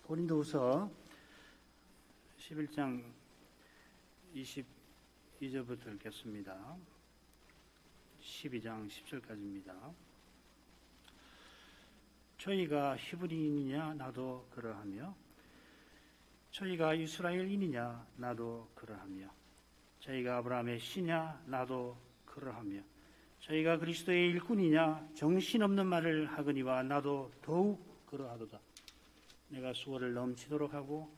고린도후서 11장 22절부터 읽겠습니다. 12장 10절까지입니다. 저희가 히브리인이냐 나도 그러하며 저희가 이스라엘인이냐 나도 그러하며 저희가 아브라함의 씨냐 나도 그러하며 저희가 그리스도의 일꾼이냐 정신없는 말을 하거니와 나도 더욱 그러하도다. 내가 수고를 넘치도록 하고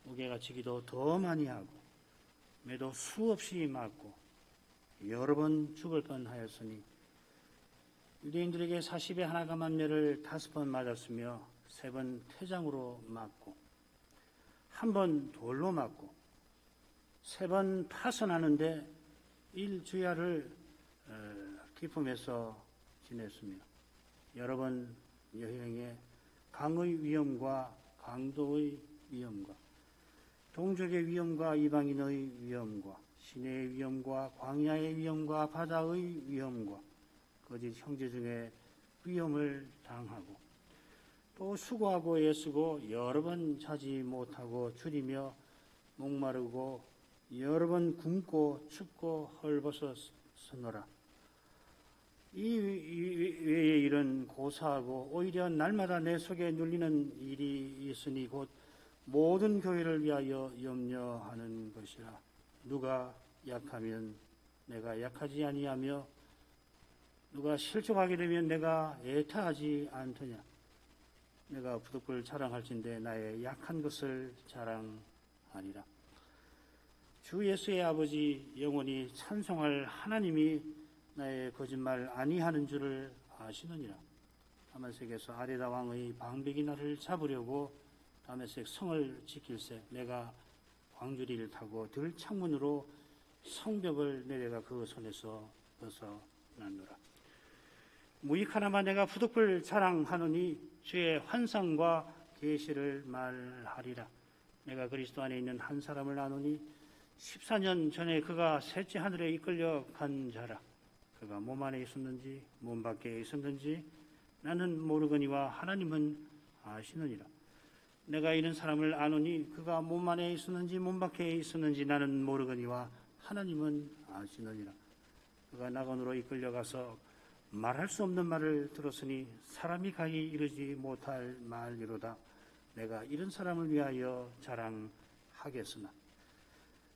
무게가 지기도 더 많이 하고 매도 수없이 맞고 여러 번 죽을 뻔하였으니 유대인들에게 40에 하나가 만매를 5번 맞았으며 3번 퇴장으로 맞고 1번 돌로 맞고 3번 파선하는데 일주야를 기품에서 지냈으며 여러 번 여행에 강의 위험과 강도의 위험과 동족의 위험과 이방인의 위험과 시내의 위험과 광야의 위험과 바다의 위험과 거짓 형제 중에 위험을 당하고 또 수고하고 애쓰고 여러 번 자지 못하고 줄이며 목마르고 여러 번 굶고 춥고 헐벗었으노라. 이 외에 일은 고사하고 오히려 날마다 내 속에 눌리는 일이 있으니 곧 모든 교회를 위하여 염려하는 것이라. 누가 약하면 내가 약하지 아니하며 누가 실족하게 되면 내가 애타하지 않더냐. 내가 부득불 자랑할진대 나의 약한 것을 자랑하리라. 주 예수의 아버지 영원히 찬송할 하나님이 나의 거짓말 아니하는 줄을 아시느니라. 다메섹에서 아레다 왕의 방백이 나를 잡으려고 다메섹 성을 지킬새 내가 광주리를 타고 들 창문으로 성벽을 내려가 그 손에서 벗어났노라. 무익 하나만 내가 부득불 자랑하노니 주의 환상과 계시를 말하리라. 내가 그리스도 안에 있는 한 사람을 아노니 14년 전에 그가 셋째 하늘에 이끌려 간 자라. 그가 몸 안에 있었는지 몸 밖에 있었는지 나는 모르거니와 하나님은 아시느니라. 내가 이런 사람을 아노니 그가 몸 안에 있었는지 몸 밖에 있었는지 나는 모르거니와 하나님은 아시느니라. 그가 낙원으로 이끌려가서 말할 수 없는 말을 들었으니 사람이 가히 이르지 못할 말이로다. 내가 이런 사람을 위하여 자랑하겠으나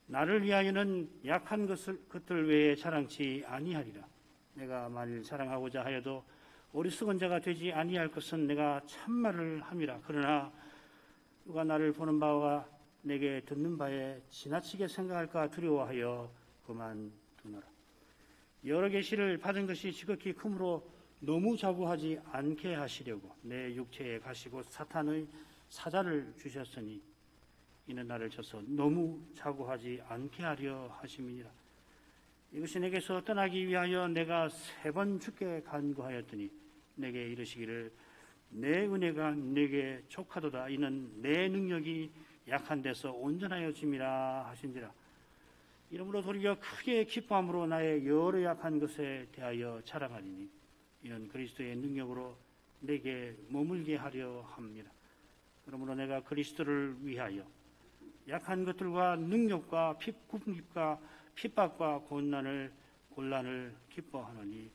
나를 위하여는 약한 것들 외에 자랑치 아니하리라. 내가 만일 자랑하고자 하여도 어리석은 자가 되지 아니할 것은 내가 참말을 함이라. 그러나 누가 나를 보는 바와 내게 듣는 바에 지나치게 생각할까 두려워하여 그만두노라. 여러 계시를 받은 것이 지극히 크므로 너무 자고하지 않게 하시려고 내 육체에 가시고 사탄의 사자를 주셨으니 이는 나를 쳐서 너무 자고하지 않게 하려 하심이니라. 이것이 내게서 떠나기 위하여 내가 3번 주께 간구하였더니 내게 이르시기를 내 은혜가 내게 족하도다. 이는 내 능력이 약한 데서 온전하여짐이라 하신지라. 이러므로 도리어 크게 기뻐함으로 나의 여러 약한 것에 대하여 자랑하리니 이는 그리스도의 능력으로 내게 머물게 하려 합니다. 그러므로 내가 그리스도를 위하여 약한 것들과 능력과 핍박과 곤란을 기뻐하노니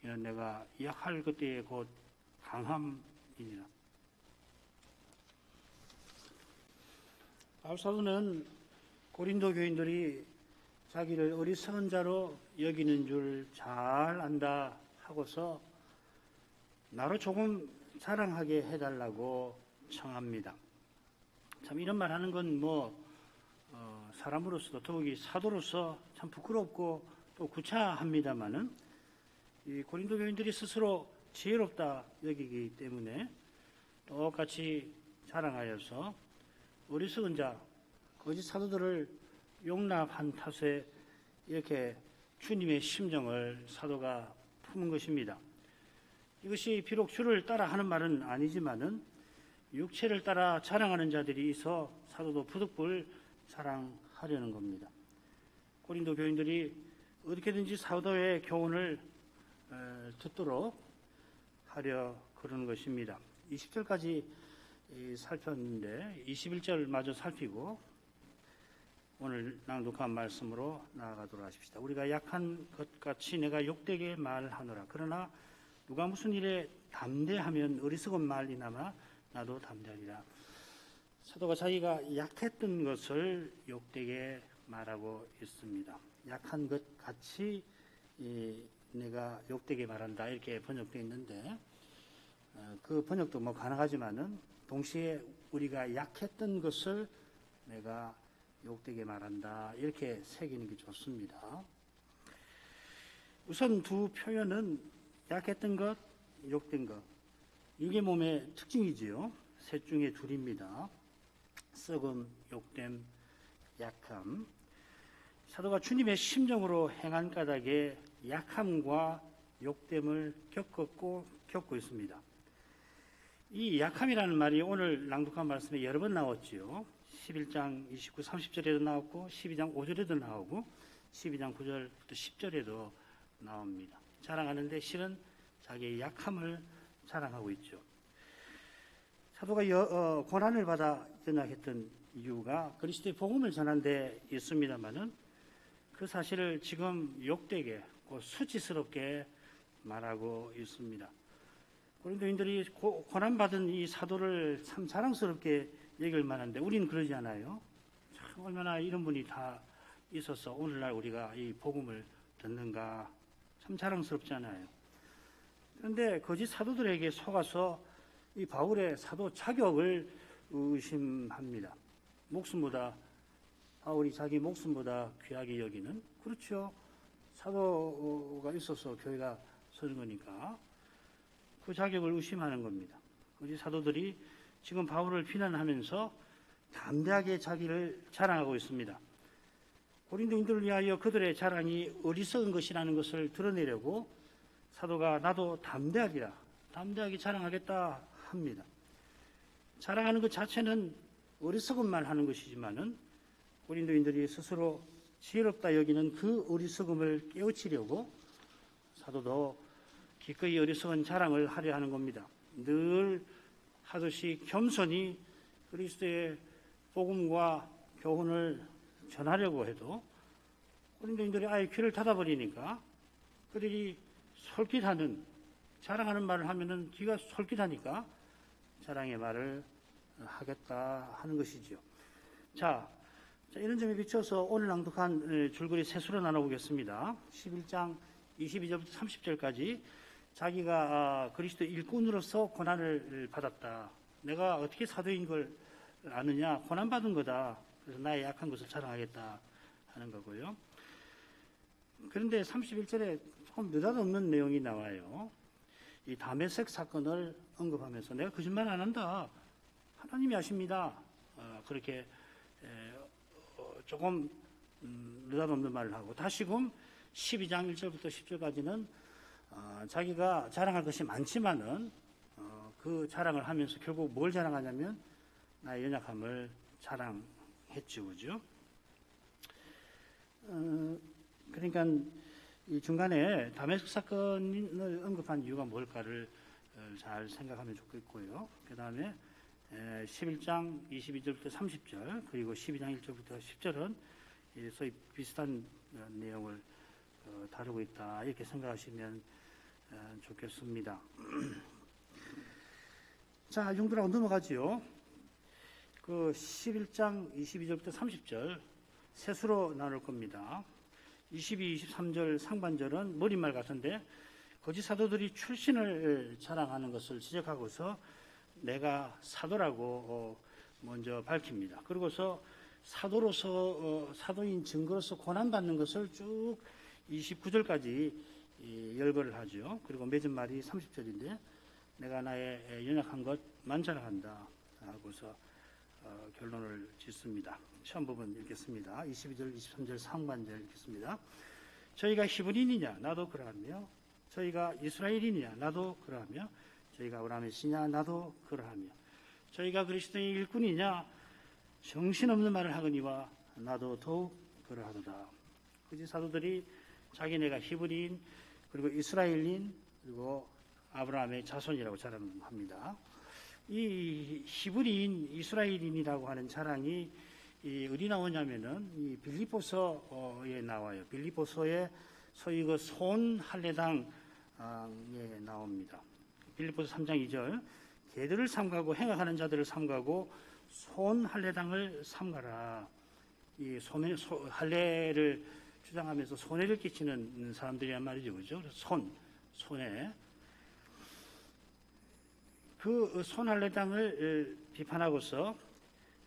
이는 내가 약할 그때에 곧 강함이니라. 바울 사도는 고린도 교인들이 자기를 어리석은 자로 여기는 줄 잘 안다 하고서 나로 조금 자랑하게 해달라고 청합니다. 참 이런 말 하는 건 사람으로서도 더욱이 사도로서 참 부끄럽고 또 구차합니다마는 이 고린도 교인들이 스스로 지혜롭다 여기기 때문에 똑같이 자랑하여서 어리석은 자, 거짓 사도들을 용납한 탓에 이렇게 주님의 심정을 사도가 품은 것입니다. 이것이 비록 주를 따라 하는 말은 아니지만은 육체를 따라 자랑하는 자들이 있어 사도도 부득불 자랑하려는 겁니다. 고린도 교인들이 어떻게든지 사도의 교훈을 듣도록 하려 그러는 것입니다. 20절까지 살폈는데 21절 마저 살피고 오늘 낭독한 말씀으로 나아가도록 하십시다. 우리가 약한 것 같이 내가 욕되게 말하노라. 그러나 누가 무슨 일에 담대하면 어리석은 말이나마 나도 담대하리라. 사도가 자기가 약했던 것을 욕되게 말하고 있습니다. 약한 것 같이 내가 욕되게 말한다 이렇게 번역되어 있는데 그 번역도 뭐 가능하지만은 동시에 우리가 약했던 것을 내가 욕되게 말한다 이렇게 새기는 게 좋습니다. 우선 두 표현은 약했던 것, 욕된 것 이게 몸의 특징이지요. 셋 중에 둘입니다. 썩음, 욕됨, 약함. 사도가 주님의 심정으로 행한 까닭에 약함과 욕됨을 겪고 있습니다. 이 약함이라는 말이 오늘 낭독한 말씀에 여러 번 나왔지요. 11장 29, 30절에도 나왔고 12장 5절에도 나오고 12장 9절부터 10절에도 나옵니다. 자랑하는데 실은 자기의 약함을 자랑하고 있죠. 사도가 고난을 받아 연약했던 이유가 그리스도의 복음을 전한 데 있습니다마는 그 사실을 지금 욕되게 수치스럽게 말하고 있습니다. 고린도인들이 고난받은 이 사도를 참 자랑스럽게 얘기할 만한데 우리는 그러지 않아요. 참 얼마나 이런 분이 다 있어서 오늘날 우리가 이 복음을 듣는가 참 자랑스럽잖아요. 그런데 거짓 사도들에게 속아서 이 바울의 사도 자격을 의심합니다. 바울이 자기 목숨보다 귀하게 여기는 그렇죠. 사도가 있어서 교회가 서는 거니까 그 자격을 의심하는 겁니다. 거짓 사도들이 지금 바울을 비난하면서 담대하게 자기를 자랑하고 있습니다. 고린도인들을 위하여 그들의 자랑이 어리석은 것이라는 것을 드러내려고 사도가 나도 담대하게 자랑하겠다 합니다. 자랑하는 것 자체는 어리석은 말 하는 것이지만은 고린도인들이 스스로 지혜롭다 여기는 그 어리석음을 깨우치려고 사도도 기꺼이 어리석은 자랑을 하려 하는 겁니다. 늘 하듯이 겸손히 그리스도의 복음과 교훈을 전하려고 해도 고린도인들이 아예 귀를 닫아버리니까 그들이 자랑하는 말을 하면은 귀가 솔깃하니까 자랑의 말을 하겠다 하는 것이지요. 자, 이런 점에 비춰서 오늘 낭독한 줄거리 셋으로 나눠보겠습니다. 11장 22절부터 30절까지 자기가 그리스도 일꾼으로서 고난을 받았다. 내가 어떻게 사도인 걸 아느냐? 고난받은 거다. 그래서 나의 약한 것을 자랑하겠다 하는 거고요. 그런데 31절에 조금 느닷없는 내용이 나와요. 이 다메섹 사건을 언급하면서 내가 거짓말 안 한다. 하나님이 아십니다. 그렇게 조금 느닷없는 말을 하고 다시금 12장 1절부터 10절까지는 자기가 자랑할 것이 많지만은 그 자랑을 하면서 결국 뭘 자랑하냐면 나의 연약함을 자랑했죠. 그죠? 그러니까 이 중간에 다메섹 사건을 언급한 이유가 뭘까를 잘 생각하면 좋겠고요. 그 다음에 11장 22절부터 30절 그리고 12장 1절부터 10절은 소위 비슷한 내용을 다루고 있다 이렇게 생각하시면 좋겠습니다. 자, 용도라고 넘어가지요. 그 11장 22절부터 30절 셋으로 나눌 겁니다. 22, 23절 상반절은 머릿말 같은데 거짓 사도들이 출신을 자랑하는 것을 지적하고서 내가 사도라고 먼저 밝힙니다. 그러고서 사도인 증거로서 고난받는 것을 쭉 29절까지 열거를 하죠. 그리고 맺은 말이 30절인데 내가 나의 연약한 것만 자랑한다 하고서 결론을 짓습니다. 처음 부분 읽겠습니다. 22절, 23절 상반절 읽겠습니다. 저희가 히브리인이냐? 나도 그러하며 저희가 이스라엘인이냐? 나도 그러하며 저희가 아브라함의 씨냐? 나도 그러하며 저희가 그리스도의 일꾼이냐? 정신없는 말을 하거니와 나도 더욱 그러하도다. 그지 사도들이 자기네가 히브리인 그리고 이스라엘인 그리고 아브라함의 자손이라고 자랑합니다. 이 히브리인 이스라엘인이라고 하는 자랑이 어디 나오냐면은 이 빌립보서에 나와요. 빌립보서에 소위 그 손 할례당에 나옵니다. 빌립보서 3장 2절 개들을 삼가고 행악하는 자들을 삼가고 손 할례당을 삼가라. 이 할례를 주장하면서 손해를 끼치는 사람들이란 말이죠, 그죠? 손해. 그 손 할례당을 비판하고서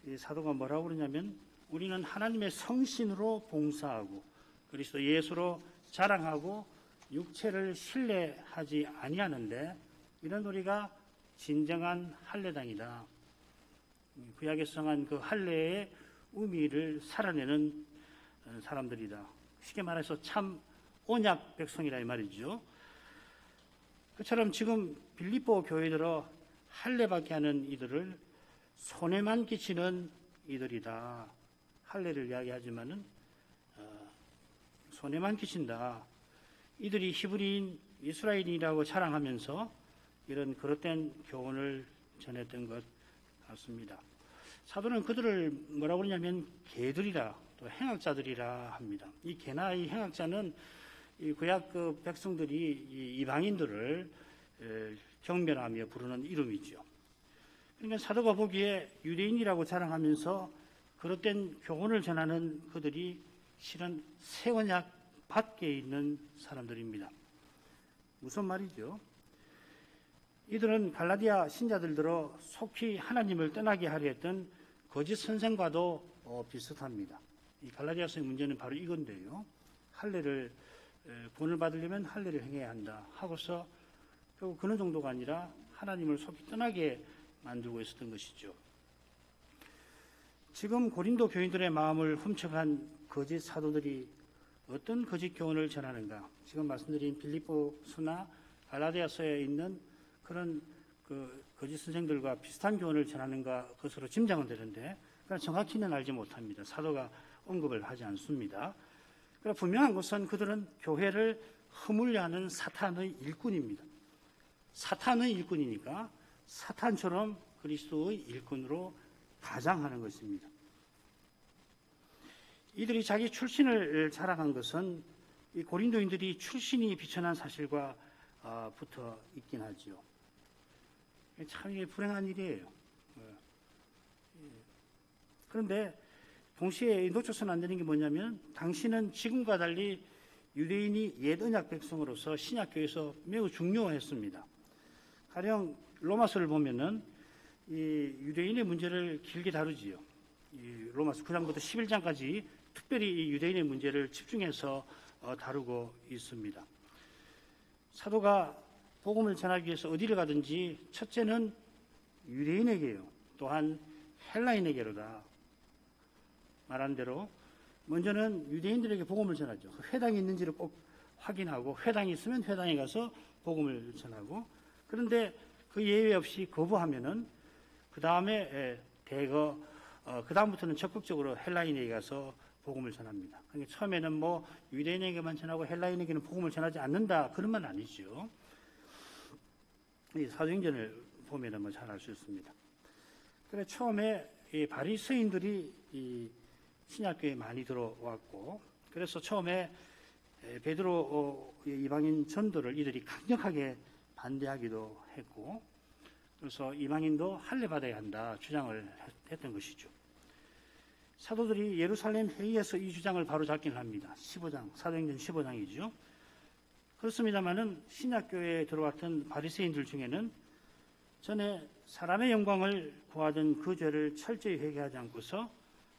이 사도가 뭐라고 그러냐면 우리는 하나님의 성신으로 봉사하고 그리스도 예수로 자랑하고 육체를 신뢰하지 아니하는데 이런 우리가 진정한 할례당이다. 구약에서 정한 그 할례의 의미를 살아내는 사람들이다. 쉽게 말해서 참 언약 백성이라 이 말이죠. 그처럼 지금 빌립보 교회들어 할례밖에 하는 이들을 손해만 끼치는 이들이다. 할례를 이야기하지만은 손해만 끼친다. 이들이 히브리인 이스라엘인이라고 자랑하면서 이런 그릇된 교훈을 전했던 것 같습니다. 사도는 그들을 뭐라고 그러냐면 개들이라 또 행악자들이라 합니다. 이 개나 이 행악자는 이 구약 그 백성들이 이 이방인들을 경멸하며 부르는 이름이죠. 그러니까 사도가 보기에 유대인이라고 자랑하면서 그릇된 교훈을 전하는 그들이 실은 새 언약 밖에 있는 사람들입니다. 무슨 말이죠? 이들은 갈라디아 신자들들어 속히 하나님을 떠나게 하려 했던 거짓 선생과도 비슷합니다. 이 갈라디아서의 문제는 바로 이건데요. 할례를 구원을 받으려면 할례를 행해야 한다 하고서 결국 그런 정도가 아니라 하나님을 속히 떠나게 만들고 있었던 것이죠. 지금 고린도 교인들의 마음을 훔쳐간 거짓 사도들이 어떤 거짓 교훈을 전하는가? 지금 말씀드린 빌립보서나 갈라디아서에 있는 그런 그 거짓 선생들과 비슷한 교훈을 전하는가 것으로 짐작은 되는데 정확히는 알지 못합니다. 사도가 언급을 하지 않습니다. 그러나 분명한 것은 그들은 교회를 허물려 하는 사탄의 일꾼입니다. 사탄의 일꾼이니까 사탄처럼 그리스도의 일꾼으로 가장하는 것입니다. 이들이 자기 출신을 자랑한 것은 이 고린도인들이 출신이 비천한 사실과 붙어 있긴 하지요. 참 이게 불행한 일이에요. 그런데 동시에 놓쳐서는 안 되는 게 뭐냐면 당시는 지금과 달리 유대인이 옛 언약 백성으로서 신약교에서 매우 중요했습니다. 가령 로마서를 보면은 이 유대인의 문제를 길게 다루지요. 이 로마서 9장부터 11장까지 특별히 이 유대인의 문제를 집중해서 다루고 있습니다. 사도가 복음을 전하기 위해서 어디를 가든지 첫째는 유대인에게요. 또한 헬라인에게로다. 말한 대로 먼저는 유대인들에게 복음을 전하죠. 회당이 있는지를 꼭 확인하고 회당이 있으면 회당에 가서 복음을 전하고 그런데 그 예외 없이 거부하면은 그 다음에 그 다음부터는 적극적으로 헬라인에게 가서 복음을 전합니다. 그러니까 처음에는 뭐 유대인에게만 전하고 헬라인에게는 복음을 전하지 않는다 그런 말 아니죠. 이 사도행전을 보면은 뭐 잘 알 수 있습니다. 그래 처음에 이 바리새인들이 이 신약교에 많이 들어왔고 그래서 처음에 베드로 이방인 전도를 이들이 강력하게 반대하기도 했고 그래서 이방인도 할례 받아야 한다 주장을 했던 것이죠. 사도들이 예루살렘 회의에서 이 주장을 바로잡긴 합니다. 15장, 사도행전 15장이죠. 그렇습니다만은 신약교회에 들어왔던 바리새인들 중에는 전에 사람의 영광을 구하던 그 죄를 철저히 회개하지 않고서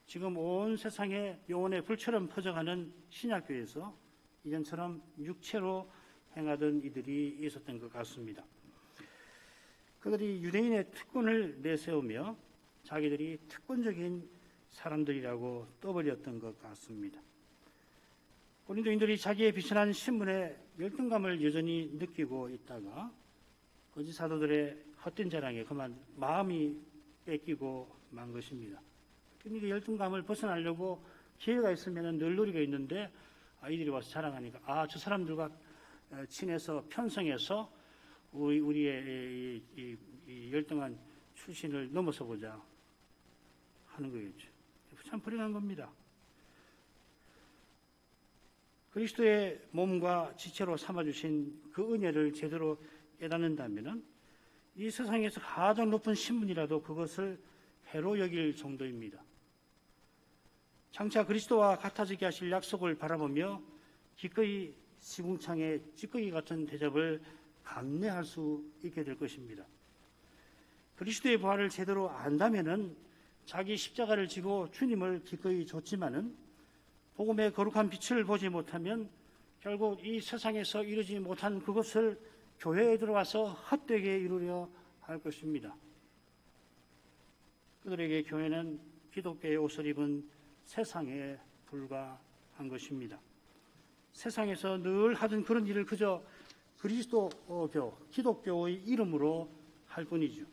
지금 온 세상에 영혼의 불처럼 퍼져가는 신약교회에서 이전처럼 육체로 행하던 이들이 있었던 것 같습니다. 그들이 유대인의 특권을 내세우며 자기들이 특권적인 사람들이라고 떠벌렸던 것 같습니다. 고린도인들이 자기의 비천한 신분에 열등감을 여전히 느끼고 있다가 거짓 사도들의 헛된 자랑에 그만 마음이 뺏기고 만 것입니다. 그러니까 열등감을 벗어나려고 기회가 있으면 늘 노리가 있는데 이들이 와서 자랑하니까 저 사람들과 친해서 편성해서 우리의 이 열등한 출신을 넘어서고자 하는 거겠죠. 참 불행한 겁니다. 그리스도의 몸과 지체로 삼아주신 그 은혜를 제대로 깨닫는다면 이 세상에서 가장 높은 신분이라도 그것을 해로 여길 정도입니다. 장차 그리스도와 같아지게 하실 약속을 바라보며 기꺼이 시궁창의 찌꺼기 같은 대접을 감내할 수 있게 될 것입니다. 그리스도의 부활을 제대로 안다면은 자기 십자가를 지고 주님을 기꺼이 좇지만은 복음의 거룩한 빛을 보지 못하면 결국 이 세상에서 이루지 못한 그것을 교회에 들어와서 헛되게 이루려 할 것입니다. 그들에게 교회는 기독교의 옷을 입은 세상에 불과한 것입니다. 세상에서 늘 하던 그런 일을 그저 그리스도교, 기독교의 이름으로 할 뿐이죠.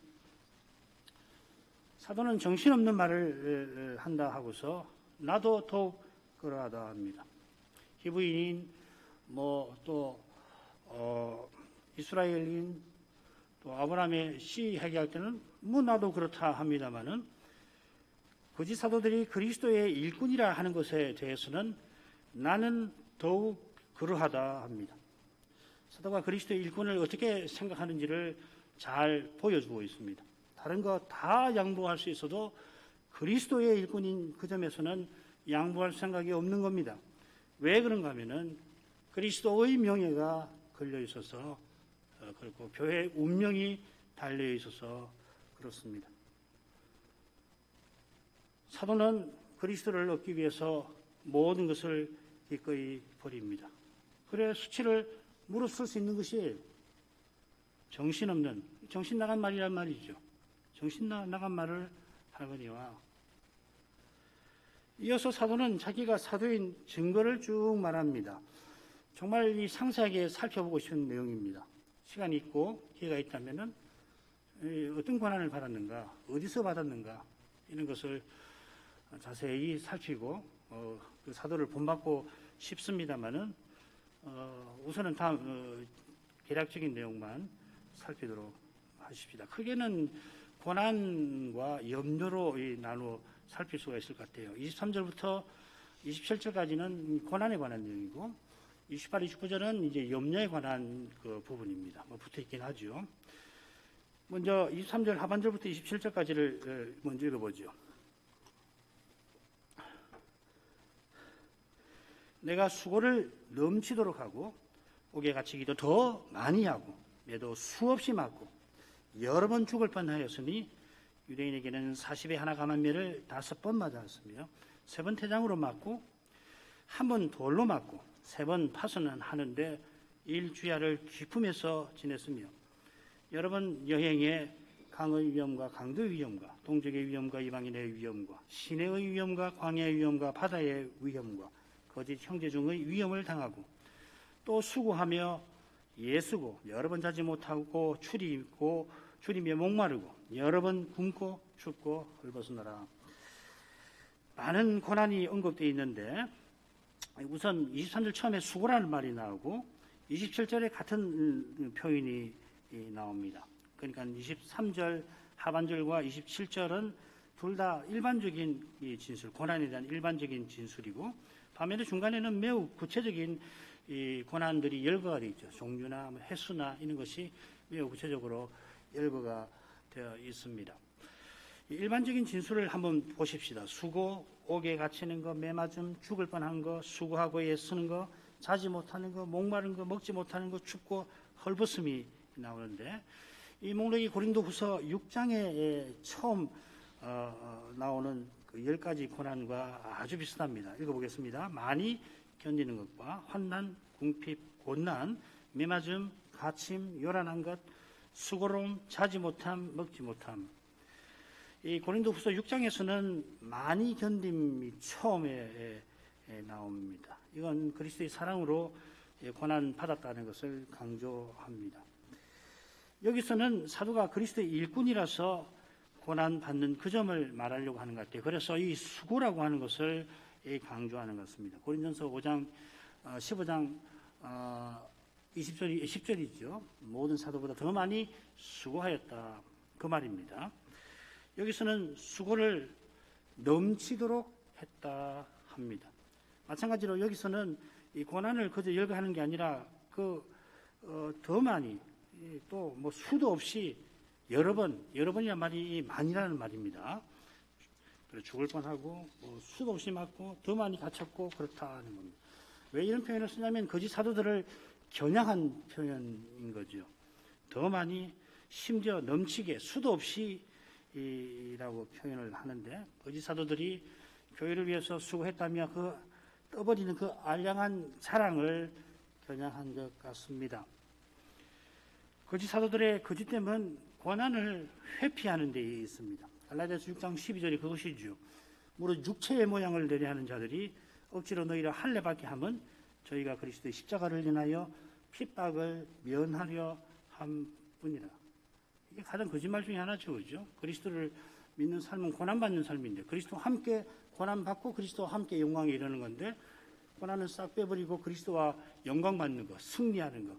사도는 정신없는 말을 한다 하고서 나도 더욱 그러하다 합니다. 히브리인, 이스라엘인, 또 아브라함의 씨 얘기할 때는 나도 그렇다 합니다만은 거짓 사도들이 그리스도의 일꾼이라 하는 것에 대해서는 나는 더욱 그러하다 합니다. 사도가 그리스도의 일꾼을 어떻게 생각하는지를 잘 보여주고 있습니다. 다른 거 다 양보할 수 있어도 그리스도의 일꾼인 그 점에서는 양보할 생각이 없는 겁니다. 왜 그런가 하면은 그리스도의 명예가 걸려 있어서 그렇고 교회의 운명이 달려 있어서 그렇습니다. 사도는 그리스도를 얻기 위해서 모든 것을 기꺼이 버립니다. 그래 수치를 무릅쓸 수 있는 것이 정신없는, 정신 나간 말이란 말이죠. 정신 나간 말을 하거니와 이어서 사도는 자기가 사도인 증거를 쭉 말합니다. 정말 이 상세하게 살펴보고 싶은 내용입니다. 시간이 있고 기회가 있다면은 어떤 권한을 받았는가, 어디서 받았는가 이런 것을 자세히 살피고 그 사도를 본받고 싶습니다만은 우선은 다음 개략적인 내용만 살피도록 하십시다. 크게는 고난과 염려로 나누어 살필 수가 있을 것 같아요. 23절부터 27절까지는 고난에 관한 내용이고 28, 29절은 이제 염려에 관한 그 부분입니다. 붙어 있긴 하죠. 먼저 23절 하반절부터 27절까지를 먼저 읽어보죠. 내가 수고를 넘치도록 하고 옥에 갇히기도 더 많이 하고 매도 수없이 맞고 여러 번 죽을 뻔하였으니 유대인에게는 40에 하나 감한매를 5번 맞았으며 3번 태장으로 맞고 1번 돌로 맞고 3번 파선은 하는데 일주야를 기품에서 지냈으며 여러 번 여행에 강의 위험과 강도의 위험과 동족의 위험과 이방인의 위험과 시내의 위험과 광야의 위험과 바다의 위험과 거짓 형제 중의 위험을 당하고 또 수고하며 예수고 여러 번 자지 못하고 추리며 목마르고 여러 번 굶고 춥고 헐벗으노라. 많은 고난이 언급되어 있는데 우선 23절 처음에 수고라는 말이 나오고 27절에 같은 표현이 나옵니다. 그러니까 23절 하반절과 27절은 둘 다 일반적인 진술, 고난에 대한 일반적인 진술이고 반면에 중간에는 매우 구체적인 이 고난들이 열거가 되어 있죠. 종류나 횟수나 이런 것이 매우 구체적으로 열거가 되어 있습니다. 일반적인 진술을 한번 보십시다. 수고, 옥에 갇히는 거, 매맞음, 죽을 뻔한 거, 수고하고 애쓰는 거, 자지 못하는 거, 목마른 거, 먹지 못하는 거, 춥고 헐벗음이 나오는데 이 목록이 고린도후서 6장에 처음 나오는 그 10가지 고난과 아주 비슷합니다. 읽어보겠습니다. 많이 견디는 것과 환난, 궁핍, 곤난, 매맞음, 갇힘, 요란한 것, 수고로움, 자지 못함, 먹지 못함. 이 고린도후서 6장에서는 많이 견딤이 처음에 나옵니다. 이건 그리스도의 사랑으로 고난 받았다는 것을 강조합니다. 여기서는 사도가 그리스도의 일꾼이라서 고난 받는 그 점을 말하려고 하는 것 같아요. 그래서 이 수고라고 하는 것을 강조하는 것 같습니다. 고린도전서 5장 15장 10절이죠. 모든 사도보다 더 많이 수고하였다. 그 말입니다. 여기서는 수고를 넘치도록 했다 합니다. 마찬가지로 여기서는 이 고난을 그저 열거하는 게 아니라 더 많이 또 뭐 수도 없이 여러 번이란 말이 많이라는 말입니다. 그래 죽을 뻔하고 수도 없이 맞고 더 많이 다쳤고 그렇다는 겁니다. 왜 이런 표현을 쓰냐면 거짓 사도들을 겨냥한 표현인 거죠. 더 많이 심지어 넘치게 수도 없이 이라고 표현을 하는데 거짓 사도들이 교회를 위해서 수고했다며 그 떠버리는 그 알량한 자랑을 겨냥한 것 같습니다. 거짓 사도들의 거짓됨은 고난을 회피하는 데 있습니다. 갈라디아서 6장 12절이 그것이죠. 무릇 육체의 모양을 내려하는 자들이 억지로 너희를 할례받게 하면 저희가 그리스도의 십자가를 인하여 핍박을 면하려 함뿐이라. 이게 가장 거짓말 중에 하나죠, 그죠? 그리스도를 믿는 삶은 고난받는 삶인데 그리스도와 함께 고난받고 그리스도와 함께 영광에 이르는 건데 고난은 싹 빼버리고 그리스도와 영광받는 거, 승리하는 거,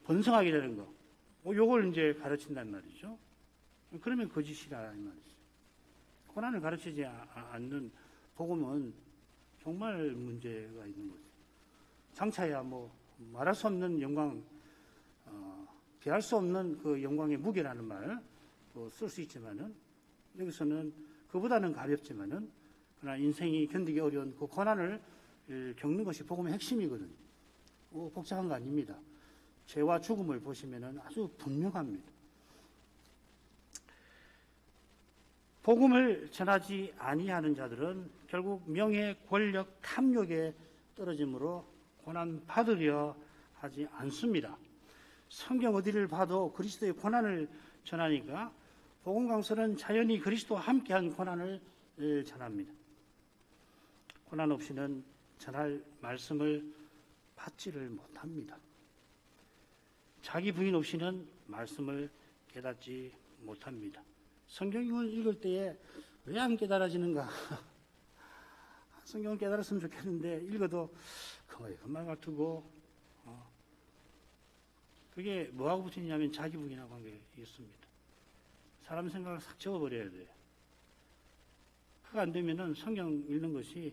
번성하게 되는 거, 요걸 이제 가르친단 말이죠. 그러면 거짓이라 이 말이죠. 고난을 가르치지 않는 복음은 정말 문제가 있는 거죠. 장차야 말할 수 없는 영광, 비할 수 없는 그 영광의 무게라는 말 쓸 수 있지만은 여기서는 그보다는 가볍지만은 그러나 인생이 견디기 어려운 그 고난을 겪는 것이 복음의 핵심이거든요. 복잡한 거 아닙니다. 죄와 죽음을 보시면은 아주 분명합니다. 복음을 전하지 아니하는 자들은 결국 명예, 권력, 탐욕에 떨어짐으로 고난 받으려 하지 않습니다. 성경 어디를 봐도 그리스도의 고난을 전하니까 복음 강서는 자연히 그리스도와 함께한 고난을 전합니다. 고난 없이는 전할 말씀을 받지를 못합니다. 자기 부인 없이는 말씀을 깨닫지 못합니다. 성경을 읽을 때에 왜 안 깨달아지는가? 성경을 깨달았으면 좋겠는데 읽어도 그말 같고 그게 뭐하고 붙이냐면 자기 부인하고 관계 있습니다. 사람 생각을 싹 적어버려야 돼요. 그가 안 되면은 성경 읽는 것이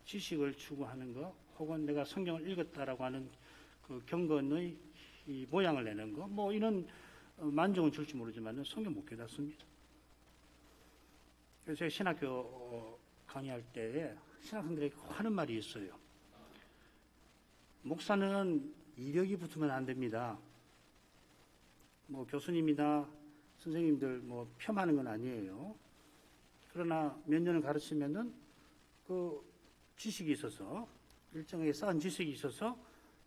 지식을 추구하는 거 혹은 내가 성경을 읽었다라고 하는 그 경건의 이 모양을 내는 거 이런 만족은 줄지 모르지만 성경 못 깨닫습니다. 그래서 제가 신학교 강의할 때에 신학생들에게 하는 말이 있어요. 목사는 이력이 붙으면 안 됩니다. 교수님이나 선생님들 폄하하는 건 아니에요. 그러나 몇 년을 가르치면은 그 지식이 있어서 일정하게 쌓은 지식이 있어서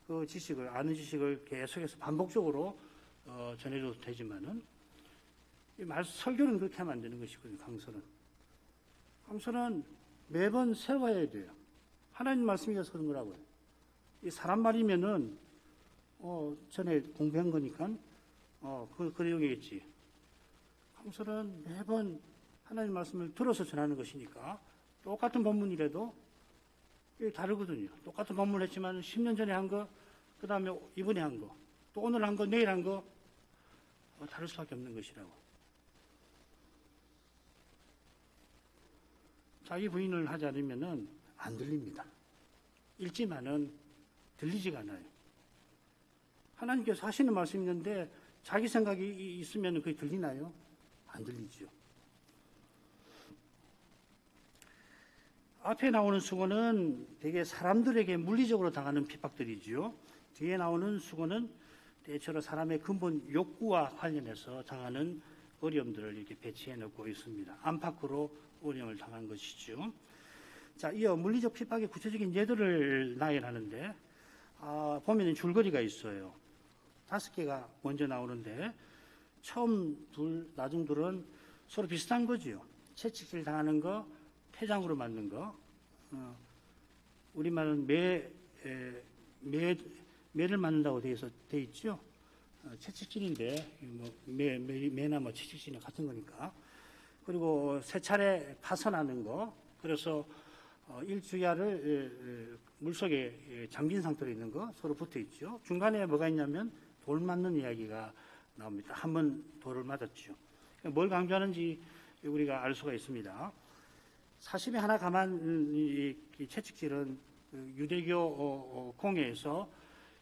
그 지식을 아는 지식을 계속해서 반복적으로 전해줘도 되지만은 설교는 그렇게 하면 안 되는 것이거든요. 강서는 매번 새로워야 돼요. 하나님 말씀이라서 그런 거라고요. 이 사람 말이면은 전에 공부한 거니까 그 내용이겠지. 강서는 매번 하나님 말씀을 들어서 전하는 것이니까 똑같은 본문이라도 다르거든요. 똑같은 본문을 했지만 10년 전에 한 거, 그 다음에 이번에 한 거, 또 오늘 한 거, 내일 한 거 다를 수밖에 없는 것이라고. 자기 부인을 하지 않으면은 안 들립니다. 읽지만은 들리지가 않아요. 하나님께서 하시는 말씀이 있는데 자기 생각이 있으면 그게 들리나요? 안 들리죠. 앞에 나오는 수고는 대개 사람들에게 물리적으로 당하는 핍박들이지요. 뒤에 나오는 수고는 대체로 사람의 근본 욕구와 관련해서 당하는 어려움들을 이렇게 배치해 놓고 있습니다. 안팎으로 어려움을 당한 것이죠. 자, 이어 물리적 핍박의 구체적인 예들을 나열하는데 보면 줄거리가 있어요. 5개가 먼저 나오는데 처음 나중 둘은 서로 비슷한 거지요. 채찍질 당하는 거, 폐장으로 맞는 거. 우리말은 매를 맞는다고 돼 있죠. 채찍질인데 매나 채찍질이나 같은 거니까. 그리고 3차례 파선하는 거. 그래서 일주야를 물속에 잠긴 상태로 있는 거 서로 붙어 있죠. 중간에 뭐가 있냐면 돌 맞는 이야기가 나옵니다. 한 번 돌을 맞았죠. 뭘 강조하는지 우리가 알 수가 있습니다. 40에 하나 감한 이 채찍질은 유대교 공예에서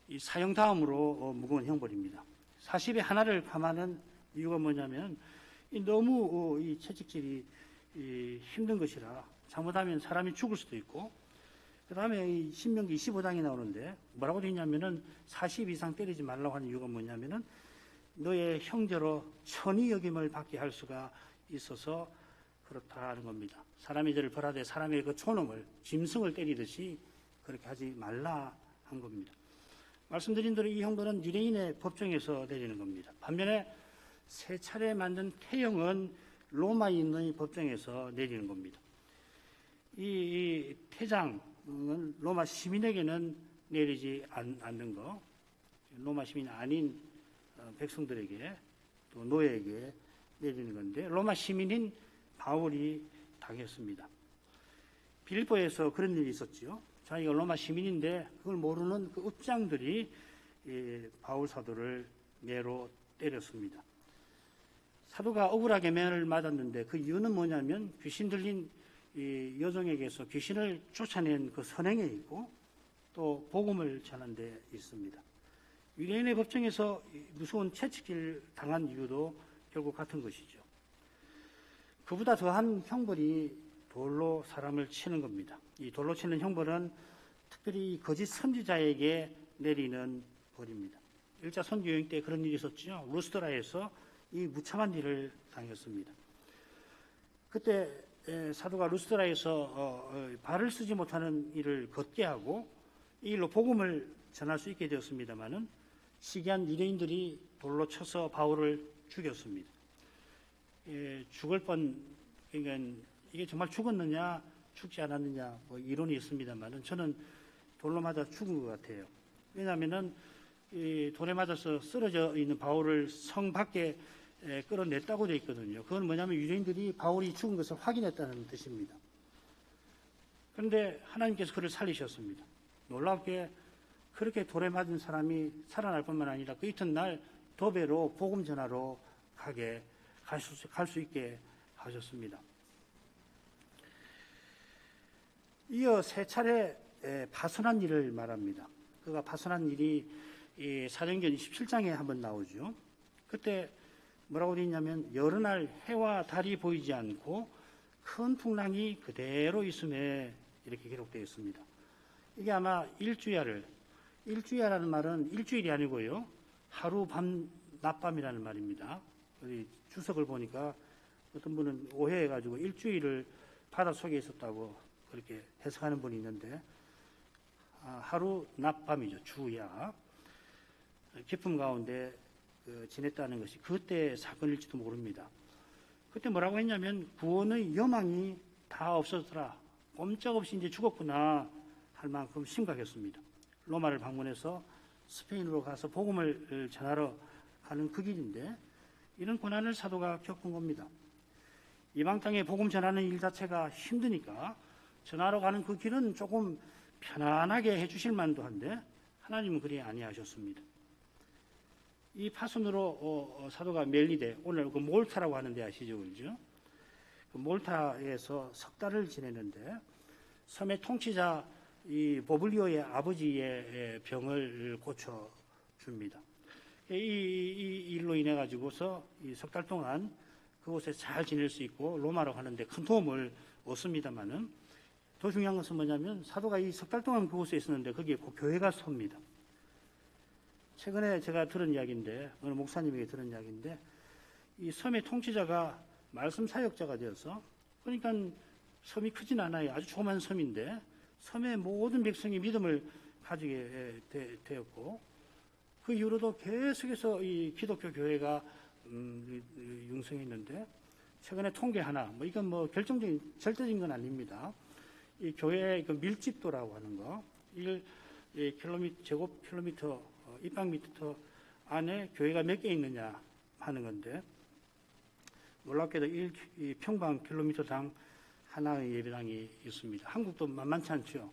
이 사형 다음으로 무거운 형벌입니다. 40에 하나를 감하는 이유가 뭐냐면 너무 이 채찍질이 힘든 것이라 잘못하면 사람이 죽을 수도 있고, 그 다음에 이 신명기 25장이 나오는데 뭐라고 되어 있냐면은 40 이상 때리지 말라고 하는 이유가 뭐냐면은 너의 형제로 천히 여김을 받게 할 수가 있어서 그렇다는 겁니다. 사람이 저를 벌하되 사람의 그 촌놈을 짐승을 때리듯이 그렇게 하지 말라 한 겁니다. 말씀드린 대로 이 형벌은 유대인의 법정에서 내리는 겁니다. 반면에 세 차례 만든 태형은 로마인의 법정에서 내리는 겁니다. 이 태장은 로마 시민에게는 내리지 않는 거, 로마 시민이 아닌 백성들에게 또 노예에게 내리는 건데, 로마 시민인 바울이 당했습니다. 빌립보에서 그런 일이 있었죠. 자기가 로마 시민인데 그걸 모르는 그 up장들이 바울 사도를 매로 때렸습니다. 사도가 억울하게 매를 맞았는데 그 이유는 뭐냐면 귀신 들린 이 여종에게서 귀신을 쫓아낸 그 선행에 있고 또 복음을 전한 데 있습니다. 유대인의 법정에서 무서운 채찍질 당한 이유도 결국 같은 것이죠. 그보다 더한 형벌이 돌로 사람을 치는 겁니다. 이 돌로 치는 형벌은 특별히 거짓 선지자에게 내리는 벌입니다. 1차 선교 여행 때 그런 일이 있었죠. 루스드라에서 이 무참한 일을 당했습니다. 그때 사도가 루스드라에서 발을 쓰지 못하는 일을 걷게 하고 이 일로 복음을 전할 수 있게 되었습니다마는 시기한 유대인들이 돌로 쳐서 바울을 죽였습니다. 죽을 뻔, 그러니까 이게 정말 죽었느냐 죽지 않았느냐 뭐 이론이 있습니다만은 저는 돌로 맞아 죽은 것 같아요. 왜냐하면은 이 돌에 맞아서 쓰러져 있는 바울을 성 밖에 끌어냈다고 되어 있거든요. 그건 뭐냐면 유대인들이 바울이 죽은 것을 확인했다는 뜻입니다. 그런데 하나님께서 그를 살리셨습니다. 놀랍게 그렇게 돌에 맞은 사람이 살아날 뿐만 아니라 그 이튿날 도배로 복음 전하러 갈 수 있게 하셨습니다. 이어 세 차례 파손한 일을 말합니다. 그가 파손한 일이 사도행전 27장에 한번 나오죠. 그때 뭐라고 되어 있냐면 여러 날 해와 달이 보이지 않고 큰 풍랑이 그대로 있음에 이렇게 기록되어 있습니다. 이게 아마 일주야라는 말은 일주일이 아니고요. 하루 밤 낮밤이라는 말입니다. 주석을 보니까 어떤 분은 오해해가지고 일주일을 바닷속에 있었다고 그렇게 해석하는 분이 있는데 하루 낮밤이죠. 주야. 깊음 가운데 지냈다는 것이 그때 사건일지도 모릅니다. 그때 뭐라고 했냐면 구원의 여망이 다 없어졌더라. 꼼짝없이 이제 죽었구나 할 만큼 심각했습니다. 로마를 방문해서 스페인으로 가서 복음을 전하러 가는 그 길인데 이런 고난을 사도가 겪은 겁니다. 이방 땅에 복음 전하는 일 자체가 힘드니까 전하러 가는 그 길은 조금 편안하게 해주실 만도 한데 하나님은 그리 아니하셨습니다. 이 파손으로 사도가 멜리데, 오늘 그 몰타라고 하는데 아시죠? 그죠? 그 몰타에서 석 달을 지내는데 섬의 통치자 이 보블리오의 아버지의 병을 고쳐줍니다. 이 일로 인해 가지고서 이 석 달 동안 그곳에 잘 지낼 수 있고 로마로 가는데 큰 도움을 얻습니다만은 더 중요한 것은 뭐냐면 사도가 이 석 달 동안 그곳에 있었는데 거기에 그 교회가 섭니다. 최근에 제가 들은 이야기인데 어느 목사님에게 들은 이야기인데 이 섬의 통치자가 말씀 사역자가 되어서 그러니까 섬이 크진 않아요. 아주 조그만 섬인데 섬의 모든 백성이 믿음을 가지게 되었고 그 이후로도 계속해서 이 기독교 교회가 융성했는데 최근에 통계 하나 뭐 이건 뭐 결정적인 절대적인 건 아닙니다. 이 교회의 그 밀집도라고 하는 거, 제곱킬로미터 입방미터 안에 교회가 몇 개 있느냐 하는 건데 놀랍게도 1평방 킬로미터당 하나의 예배당이 있습니다. 한국도 만만치 않죠.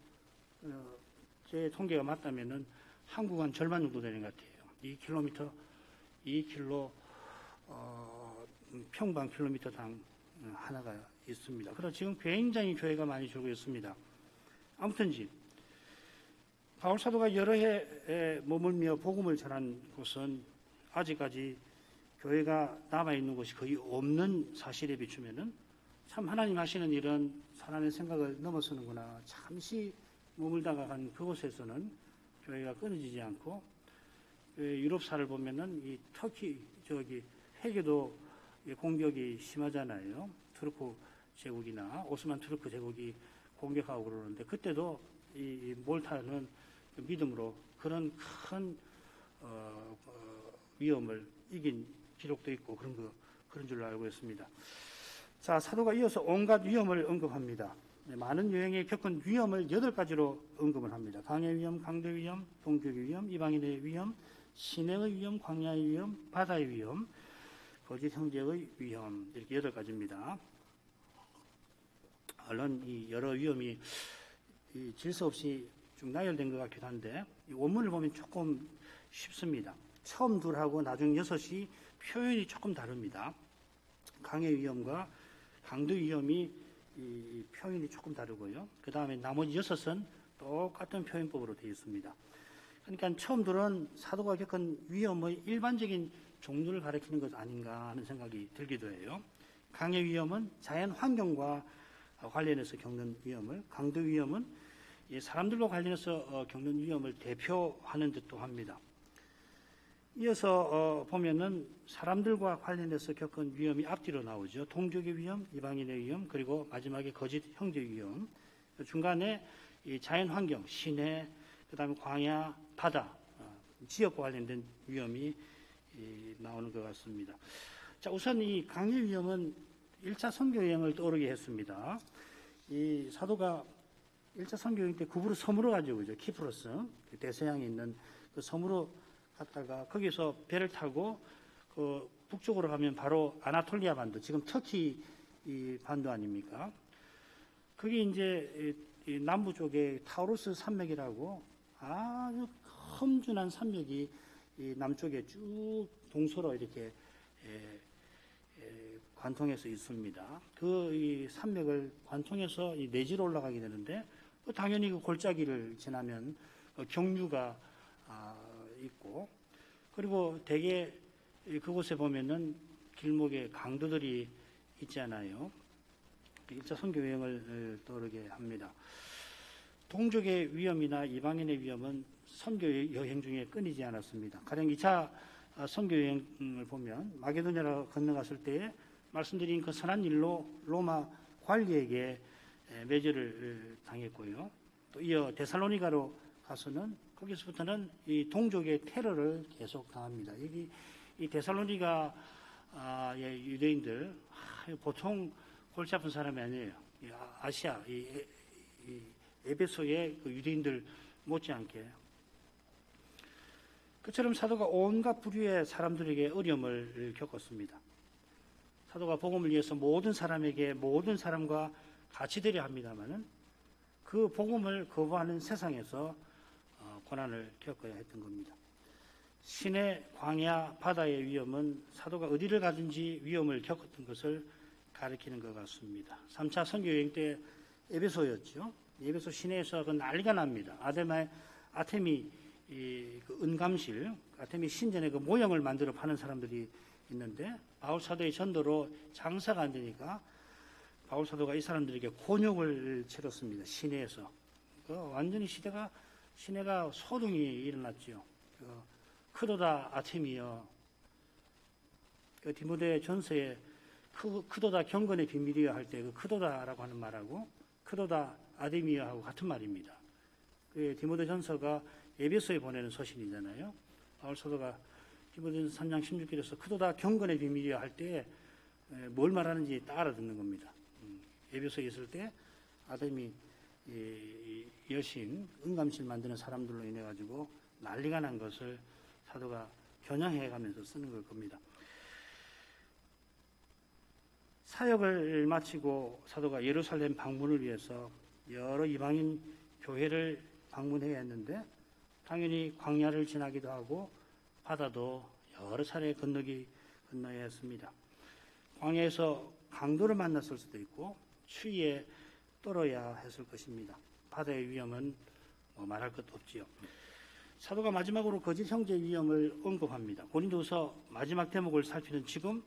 제 통계가 맞다면은 한국 한 절반 정도 되는 것 같아요. 2킬로 평방킬로미터당 하나가 있습니다. 그래서 지금 굉장히 교회가 많이 줄고 있습니다. 아무튼지 바울 사도가 여러 해 머물며 복음을 전한 곳은 아직까지 교회가 남아있는 곳이 거의 없는 사실에 비추면은 참 하나님 하시는 일은 사람의 생각을 넘어서는구나. 잠시 머물다가 간 그곳에서는 교회가 끊어지지 않고, 유럽사를 보면은 이 터키 해계도 공격이 심하잖아요. 투르크 제국이나 오스만 투르크 제국이 공격하고 그러는데, 그때도 이 몰타는 믿음으로 그런 큰 위험을 이긴 기록도 있고 그런 줄로 알고 있습니다. 자, 사도가 이어서 온갖 위험을 언급합니다. 많은 여행에 겪은 위험을 8가지로 언급을 합니다. 강의 위험, 강도 위험, 동족의 위험, 이방인의 위험, 신행의 위험, 광야의 위험, 바다의 위험, 거짓 형제의 위험, 이렇게 8가지입니다. 물론 이 여러 위험이 질서 없이 좀 나열된 것 같기도 한데, 이 원문을 보면 조금 쉽습니다. 처음 둘하고 나중 6이 표현이 조금 다릅니다. 강의 위험과 강도 위험이 이 표현이 조금 다르고요. 그 다음에 나머지 6은 똑같은 표현법으로 되어 있습니다. 그러니까 처음 들은 사도가 겪은 위험의 일반적인 종류를 가리키는 것 아닌가 하는 생각이 들기도 해요. 강의 위험은 자연 환경과 관련해서 겪는 위험을, 강도 위험은 사람들과 관련해서 겪는 위험을 대표하는 듯도 합니다. 이어서 보면은 사람들과 관련해서 겪은 위험이 앞뒤로 나오죠. 동족의 위험, 이방인의 위험, 그리고 마지막에 거짓 형제의 위험. 중간에 이 자연 환경, 시내, 그다음에 광야, 바다, 지역과 관련된 위험이 나오는 것 같습니다. 자, 우선 이 강의 위험은 1차 선교 여행을 떠오르게 했습니다. 이 사도가 1차 선교 여행 때 구부로 섬으로 가지고 그죠. 키프로스, 대서양에 있는 그 섬으로 갔다가 거기서 배를 타고 그 북쪽으로 가면 바로 아나톨리아 반도, 지금 터키 이 반도 아닙니까? 그게 이제 이 남부 쪽에 타우루스 산맥이라고 아주 험준한 산맥이 이 남쪽에 쭉 동서로 이렇게 관통해서 있습니다. 그 이 산맥을 관통해서 이 내지로 올라가게 되는데, 당연히 그 골짜기를 지나면 경류가 있고, 그리고 대개 그곳에 보면은 길목에 강도들이 있잖아요. 1차 선교 여행을 떠오르게 합니다. 동족의 위험이나 이방인의 위험은 선교 여행 중에 끊이지 않았습니다. 가령 2차 선교 여행을 보면 마게도냐로 건너갔을 때에 말씀드린 그 선한 일로 로마 관리에게 매질을 당했고요. 또 이어 데살로니가로 가서는 거기서부터는 이 동족의 테러를 계속 당합니다. 여기 이 데살로니가의 유대인들 보통 골치 아픈 사람이 아니에요. 아시아 이 에베소의 그 유대인들 못지않게. 그처럼 사도가 온갖 부류의 사람들에게 어려움을 겪었습니다. 사도가 복음을 위해서 모든 사람에게 모든 사람과 같이 되려 합니다마는 그 복음을 거부하는 세상에서 고난을 겪어야 했던 겁니다. 신의 광야 바다의 위험은 사도가 어디를 가든지 위험을 겪었던 것을 가리키는 것 같습니다. 3차 선교 여행 때 에베소였죠. 에베소 시내에서 그 난리가 납니다. 아테미 그 은감실, 아테미 신전의 그 모형을 만들어 파는 사람들이 있는데, 바울 사도의 전도로 장사가 안 되니까 바울 사도가 이 사람들에게 곤욕을 치렀습니다. 시내에서. 완전히 시내가 소동이 일어났죠. 크도다 아테미여, 디모데 전서에 크도다 경건의 비밀이여 할 때 그 크도다라고 하는 말하고 크도다 아데미여하고 같은 말입니다. 디모데 전서가 에베소에 보내는 서신이잖아요. 바울 사도가 디모데전서 3장 16절에서 크도다 경건의 비밀이여 할 때 뭘 말하는지 딱 알아듣는 겁니다. 에베소에 있을 때 아데미 여신 은감실 만드는 사람들로 인해 가지고 난리가 난 것을 사도가 겨냥해 가면서 쓰는 걸 겁니다. 사역을 마치고 사도가 예루살렘 방문을 위해서 여러 이방인 교회를 방문해야 했는데, 당연히 광야를 지나기도 하고 바다도 여러 차례 건너야 했습니다. 광야에서 강도를 만났을 수도 있고 추위에 떨어야 했을 것입니다. 바다의 위험은 말할 것도 없지요. 사도가 마지막으로 거짓 형제의 위험을 언급합니다. 고린도서 마지막 대목을 살피는 지금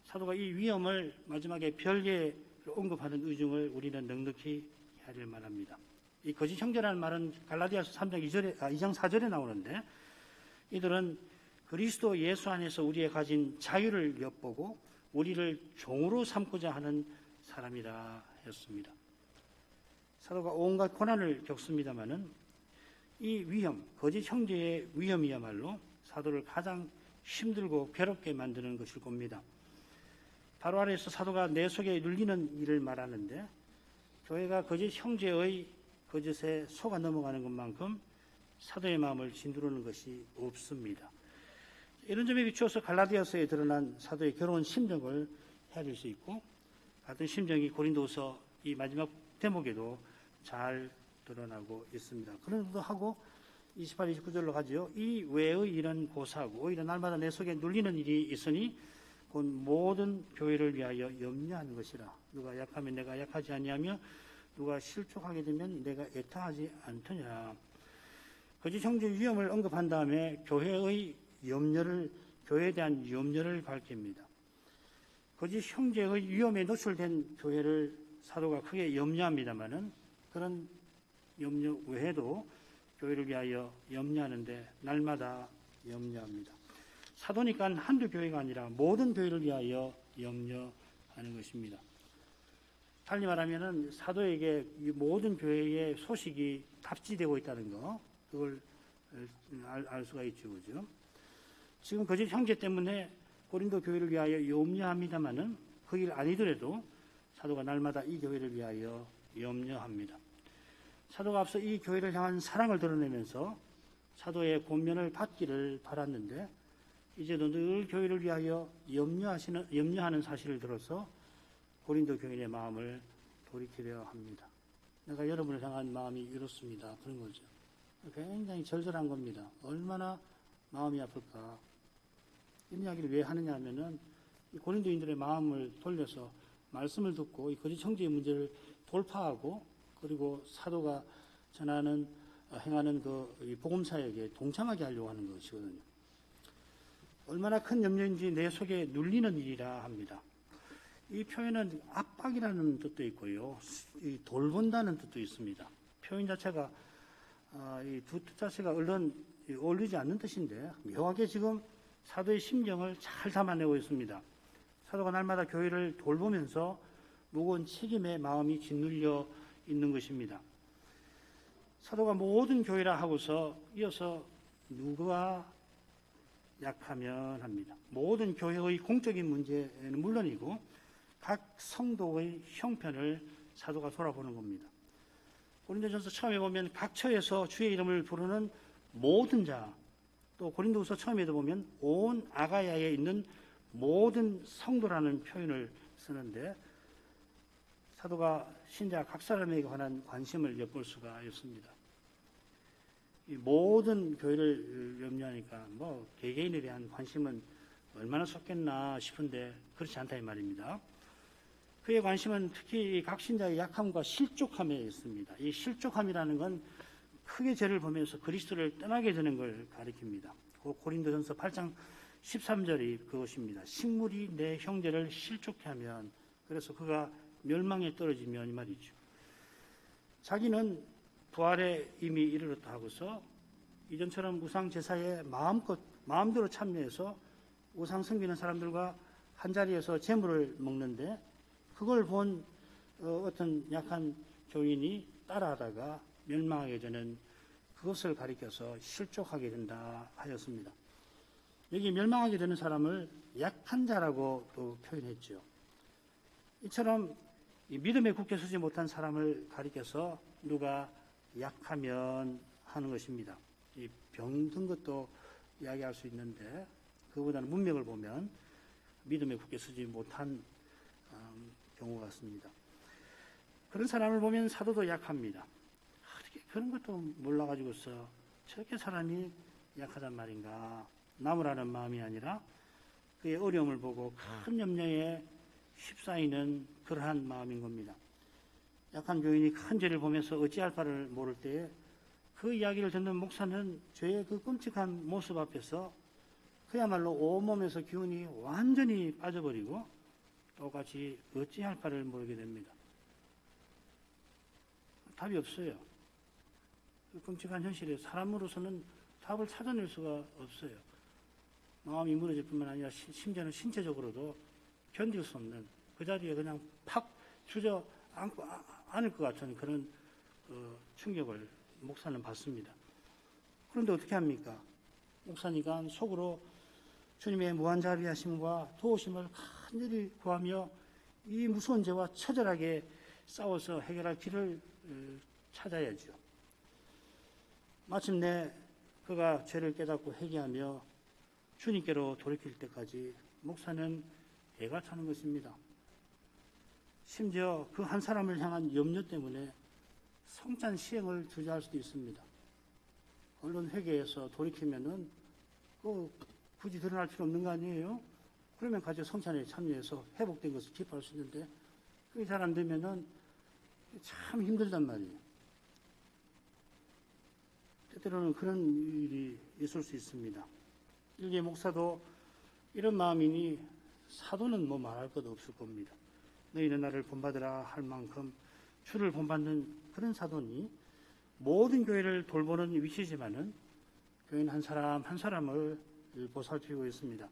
사도가 이 위험을 마지막에 별개로 언급하는 의중을 우리는 넉넉히 헤아릴 만합니다. 이 거짓 형제라는 말은 갈라디아서 3장 2장 4절에 나오는데 이들은 그리스도 예수 안에서 우리의 가진 자유를 엿보고 우리를 종으로 삼고자 하는 사람이라 했습니다. 사도가 온갖 고난을 겪습니다마는 이 위험, 거짓 형제의 위험이야말로 사도를 가장 힘들고 괴롭게 만드는 것일 겁니다. 바로 아래에서 사도가 내 속에 눌리는 일을 말하는데 교회가 거짓 형제의 거짓에 속아 넘어가는 것만큼 사도의 마음을 짓누르는 것이 없습니다. 이런 점에 비추어서 갈라디아서에 드러난 사도의 괴로운 심정을 헤아릴 수 있고 같은 심정이 고린도서 이 마지막 대목에도 잘 드러나고 있습니다. 그런데도 하고 28, 29절로 가지요. 이 외의 일은 고사하고 오히려 날마다 내 속에 눌리는 일이 있으니 곧 모든 교회를 위하여 염려하는 것이라. 누가 약하면 내가 약하지 아니하며 누가 실족하게 되면 내가 애타하지 않더냐. 거짓 형제 위험을 언급한 다음에 교회에 대한 염려를 밝힙니다. 거짓 형제의 위험에 노출된 교회를 사도가 크게 염려합니다마는 그런 염려 외에도 교회를 위하여 염려하는데 날마다 염려합니다. 사도니까 한두 교회가 아니라 모든 교회를 위하여 염려하는 것입니다. 달리 말하면 사도에게 이 모든 교회의 소식이 답지되고 있다는 거, 그걸 알 수가 있죠. 그죠? 지금 거짓 형제 때문에 고린도 교회를 위하여 염려합니다마는 그 일 아니더라도 사도가 날마다 이 교회를 위하여 염려합니다. 사도가 앞서 이 교회를 향한 사랑을 드러내면서 사도의 권면을 받기를 바랐는데 이제도 늘 교회를 위하여 염려하는 사실을 들어서 고린도 교인의 마음을 돌이키려 합니다. 내가 여러분을 향한 마음이 이렇습니다. 그런 거죠. 굉장히 절절한 겁니다. 얼마나 마음이 아플까. 이 이야기를 왜 하느냐 하면은 이 고린도인들의 마음을 돌려서 말씀을 듣고 이 거짓 형제의 문제를 돌파하고 그리고 사도가 행하는 이 복음사역에 동참하게 하려고 하는 것이거든요. 얼마나 큰 염려인지 내 속에 눌리는 일이라 합니다. 이 표현은 압박이라는 뜻도 있고요. 이 돌본다는 뜻도 있습니다. 표현 자체가 이 두 뜻 자체가 어울리지 않는 뜻인데 묘하게 지금 사도의 심정을 잘 담아내고 있습니다. 사도가 날마다 교회를 돌보면서 무거운 책임의 마음이 짓눌려 있는 것입니다. 사도가 모든 교회라 하고서 이어서 누가 약하면 합니다. 모든 교회의 공적인 문제는 물론이고 각 성도의 형편을 사도가 돌아보는 겁니다. 고린도전서 처음에 보면 각 처에서 주의 이름을 부르는 모든 자, 또 고린도후서 처음에도 보면 온 아가야에 있는 모든 성도라는 표현을 쓰는데 사도가 신자 각 사람에게 관한 관심을 엿볼 수가 있습니다. 이 모든 교회를 염려하니까 개개인에 대한 관심은 얼마나 쏟겠나 싶은데 그렇지 않다 이 말입니다. 그의 관심은 특히 각 신자의 약함과 실족함에 있습니다. 이 실족함이라는 건 크게 죄를 보면서 그리스도를 떠나게 되는 걸 가리킵니다. 고린도전서 8장 13절이 그것입니다. 식물이 내 형제를 실족해 하면 그래서 그가 멸망에 떨어지면 이 말이죠. 자기는 부활에 이미 이르렀다 하고서 이전처럼 우상 제사에 마음대로 참여해서 우상 섬기는 사람들과 한자리에서 재물을 먹는데 그걸 본 어떤 약한 교인이 따라하다가 멸망하게 되는 그것을 가리켜서 실족하게 된다 하였습니다. 여기 멸망하게 되는 사람을 약한 자라고 또 표현했죠. 이처럼 믿음에 굳게 서지 못한 사람을 가리켜서 누가 약하면 하는 것입니다. 이 병든 것도 이야기할 수 있는데 그보다는 문맥을 보면 믿음에 굳게 서지 못한 경우 같습니다. 그런 사람을 보면 사도도 약합니다. 어떻게 그런 것도 몰라가지고서 저렇게 사람이 약하단 말인가. 나무라는 마음이 아니라 그의 어려움을 보고 큰 염려에 십사인은 그러한 마음인 겁니다. 약한 교인이 큰 죄를 보면서 어찌할 바를 모를 때에 그 이야기를 듣는 목사는 죄의 그 끔찍한 모습 앞에서 그야말로 온몸에서 기운이 완전히 빠져버리고 똑같이 어찌할 바를 모르게 됩니다. 답이 없어요. 그 끔찍한 현실에 사람으로서는 답을 찾아낼 수가 없어요. 마음이 무너질 뿐만 아니라 심지어는 신체적으로도 견딜 수 없는, 그 자리에 그냥 팍 주저앉고 않을 것 같은 그런 충격을 목사는 받습니다. 그런데 어떻게 합니까? 목사니까 속으로 주님의 무한자비하심과 도우심을 간절히 구하며 이 무서운 죄와 처절하게 싸워서 해결할 길을 찾아야죠. 마침내 그가 죄를 깨닫고 회개하며 주님께로 돌이킬 때까지 목사는 애가 타는 것입니다. 심지어 그 한 사람을 향한 염려 때문에 성찬 시행을 주저할 수도 있습니다. 얼른 회개해서 돌이키면은 굳이 드러날 필요 없는 거 아니에요? 그러면 가서 성찬에 참여해서 회복된 것을 기뻐할 수 있는데 그게 잘 안 되면은 참 힘들단 말이에요. 때때로는 그런 일이 있을 수 있습니다. 일개 목사도 이런 마음이니 사도는 뭐 말할 것도 없을 겁니다. 너희는 나를 본받으라 할 만큼 주를 본받는 그런 사도니 모든 교회를 돌보는 위치지만은 교인 한 사람 한 사람을 보살피고 있습니다.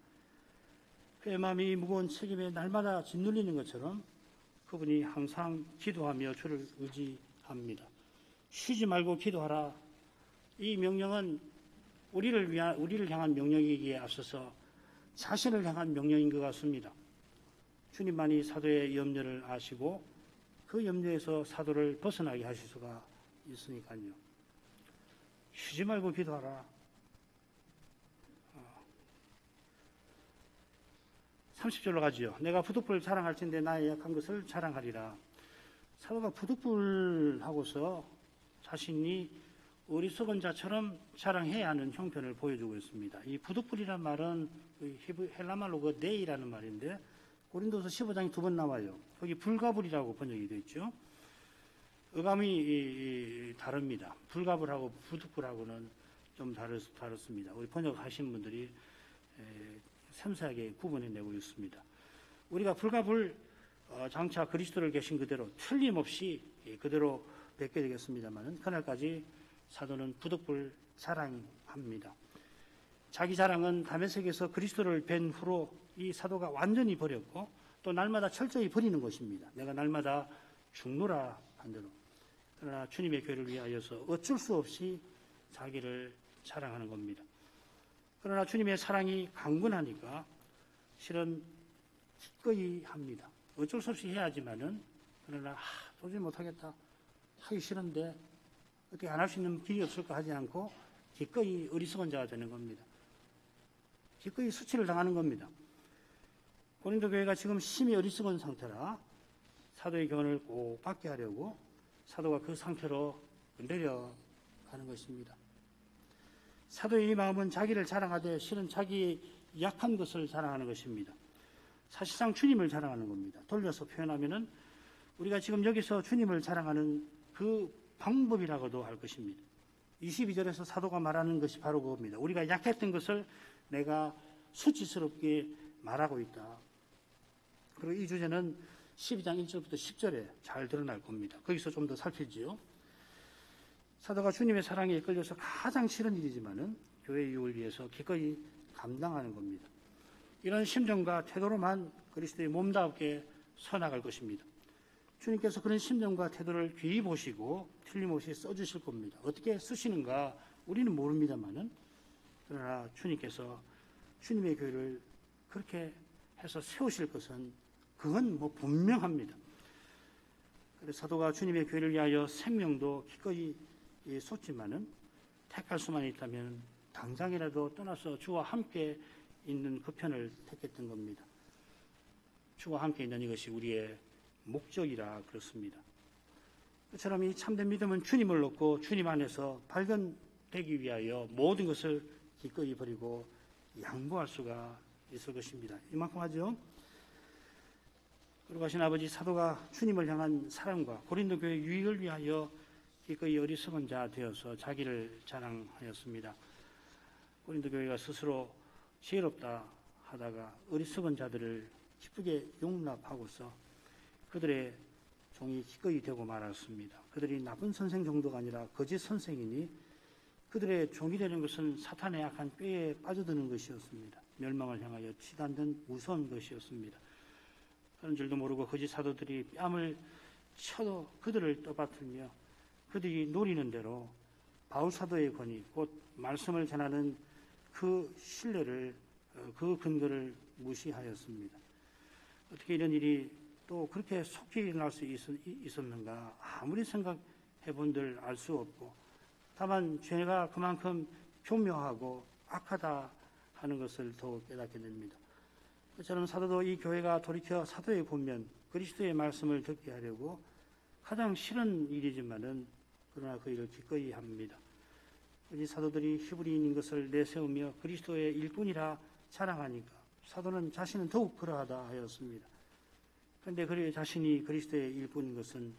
그의 마음이 무거운 책임에 날마다 짓눌리는 것처럼 그분이 항상 기도하며 주를 의지합니다. 쉬지 말고 기도하라. 이 명령은 우리를 향한 명령이기에 앞서서 자신을 향한 명령인 것 같습니다. 주님만이 사도의 염려를 아시고 그 염려에서 사도를 벗어나게 하실 수가 있으니까요. 쉬지 말고 기도하라. 30절로 가지요. 내가 부득불 자랑할 텐데 나의 약한 것을 자랑하리라. 사도가 부득불하고서 자신이 어리석은 자처럼 자랑해야 하는 형편을 보여주고 있습니다. 이 부득불이란 말은 헬라말로 그 네이라는 말인데 고린도서 15장에 2번 나와요. 거기 불가불이라고 번역이 되어 있죠. 어감이 다릅니다. 불가불하고 부득불하고는 좀 다릅니다. 우리 번역하신 분들이 섬세하게 구분해내고 있습니다. 우리가 불가불 장차 그리스도를 계신 그대로 틀림없이 그대로 뵙게 되겠습니다만 그날까지 사도는 부득불 자랑합니다. 자기 자랑은 다메섹에서 그리스도를 뵌 후로 이 사도가 완전히 버렸고 또 날마다 철저히 버리는 것입니다. 내가 날마다 죽노라 한 대로. 그러나 주님의 교회를 위하여서 어쩔 수 없이 자기를 자랑하는 겁니다. 그러나 주님의 사랑이 강건하니까 실은 기꺼이 합니다. 어쩔 수 없이 해야 하지만은 그러나 도저히 못하겠다. 하기 싫은데 어떻게 안 할 수 있는 길이 없을까 하지 않고 기꺼이 어리석은 자가 되는 겁니다. 기꺼이 수치를 당하는 겁니다. 고린도 교회가 지금 심히 어리석은 상태라 사도의 교훈을 꼭 받게 하려고 사도가 그 상태로 내려가는 것입니다. 사도의 이 마음은 자기를 자랑하되 실은 자기의 약한 것을 자랑하는 것입니다. 사실상 주님을 자랑하는 겁니다. 돌려서 표현하면은 우리가 지금 여기서 주님을 자랑하는 그 방법이라고도 할 것입니다. 22절에서 사도가 말하는 것이 바로 그겁니다. 우리가 약했던 것을 내가 수치스럽게 말하고 있다. 그리고 이 주제는 12장 1절부터 10절에 잘 드러날 겁니다. 거기서 좀 더 살피지요. 사도가 주님의 사랑에 이끌려서 가장 싫은 일이지만은 교회 이익을 위해서 기꺼이 감당하는 겁니다. 이런 심정과 태도로만 그리스도의 몸답게 서나갈 것입니다. 주님께서 그런 심정과 태도를 귀히 보시고 틀림없이 써주실 겁니다. 어떻게 쓰시는가 우리는 모릅니다만은 그러나 주님께서 주님의 교회를 그렇게 해서 세우실 것은 그건 뭐 분명합니다. 그래서 사도가 주님의 교회를 위하여 생명도 기꺼이 쏟지만은 택할 수만 있다면 당장이라도 떠나서 주와 함께 있는 그 편을 택했던 겁니다. 주와 함께 있는 이것이 우리의 목적이라 그렇습니다. 그처럼 이 참된 믿음은 주님을 얻고 주님 안에서 발견되기 위하여 모든 것을 기꺼이 버리고 양보할 수가 있을 것입니다. 이만큼 하죠. 거룩하신 아버지, 사도가 주님을 향한 사랑과 고린도 교회 유익을 위하여 기꺼이 어리석은 자 되어서 자기를 자랑하였습니다. 고린도 교회가 스스로 지혜롭다 하다가 어리석은 자들을 기쁘게 용납하고서 그들의 종이 기꺼이 되고 말았습니다. 그들이 나쁜 선생 정도가 아니라 거짓 선생이니 그들의 종이 되는 것은 사탄의 악한 꾀에 빠져드는 것이었습니다. 멸망을 향하여 치닫는 무서운 것이었습니다. 그런 줄도 모르고 거짓 사도들이 뺨을 쳐도 그들을 떠받들며 그들이 노리는 대로 바울 사도의 권위, 곧 말씀을 전하는 그 신뢰를, 그 근거를 무시하였습니다. 어떻게 이런 일이 또 그렇게 속히 일어날 수 있었는가? 아무리 생각해 본들 알 수 없고, 다만 죄가 그만큼 교묘하고 악하다 하는 것을 더욱 깨닫게 됩니다. 저는 사도도 이 교회가 돌이켜 사도의 본면, 그리스도의 말씀을 듣게 하려고 가장 싫은 일이지만은 그러나 그 일을 기꺼이 합니다. 이 사도들이 히브리인인 것을 내세우며 그리스도의 일꾼이라 자랑하니까 사도는 자신은 더욱 그러하다 하였습니다. 그런데 그의 자신이 그리스도의 일꾼인 것은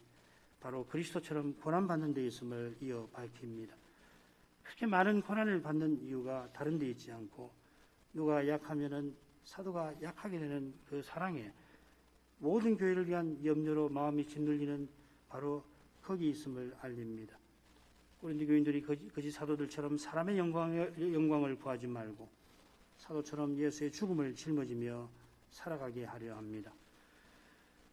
바로 그리스도처럼 고난받는 데 있음을 이어 밝힙니다. 그렇게 많은 고난을 받는 이유가 다른 데 있지 않고 누가 약하면은 사도가 약하게 되는 그 사랑에 모든 교회를 위한 염려로 마음이 짓눌리는 바로 거기 있음을 알립니다. 고린도 교인들이 거짓 사도들처럼 사람의 영광을 구하지 말고 사도처럼 예수의 죽음을 짊어지며 살아가게 하려 합니다.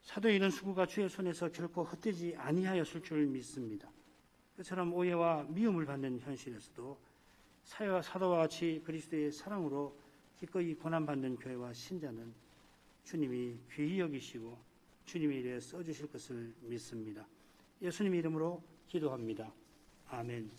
사도의 이런 수고가 주의 손에서 결코 헛되지 아니하였을 줄 믿습니다. 그처럼 오해와 미움을 받는 현실에서도 사도와 같이 그리스도의 사랑으로 기꺼이 고난받는 교회와 신자는 주님이 귀히 여기시고 주님의 일에 써주실 것을 믿습니다. 예수님 이름으로 기도합니다. 아멘.